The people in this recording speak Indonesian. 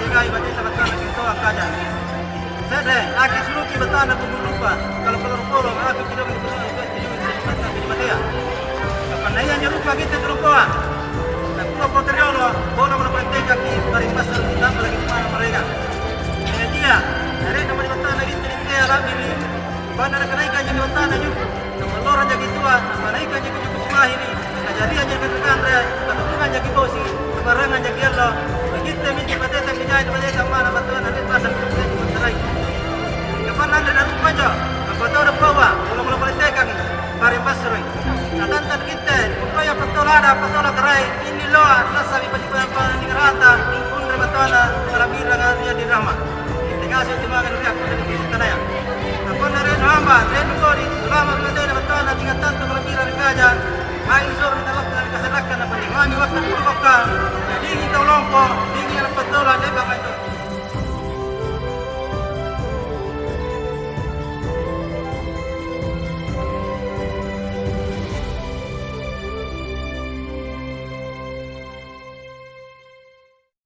tiga ibadah betul itu akaja. Saya lagi suruh kita betul aku lupa. Kalau kalau aku tidak betul itu ibadah. Karena yang nyerupa kita lupa. Dan kalau teriolo bola berpentek kaki dari pasar kita lagi mana mereka. Dia dari nomor betul lagi dia lagi ni. Bandar kenaikan jadi betul aja. Nomor orang jadi tua, kenaikan jadi cuma ini. Jadi aja berkan dia, ketungan jadi bosi, kebarangan jadi Allah. Begitu minta pada terjadi pada mana betul nanti pasal kita cerai. Kapan anda dah lupa je? Apa tahu dah bawa? Kalau politik kami, barang pasroi. Tatan kita, supaya betul ada, betul kerai. Ini loa, nasa apa rata, pun betul kalau bilang dia di ramah. Tinggal saya cuma kan lihat di sana ya. Apa dari nama, dari kodi, lama kita dah betul tinggal tantu kalau bilang saja. Hai, so kita lakukan kesalahan apa ni? Kami waktu itu jadi kita lompo.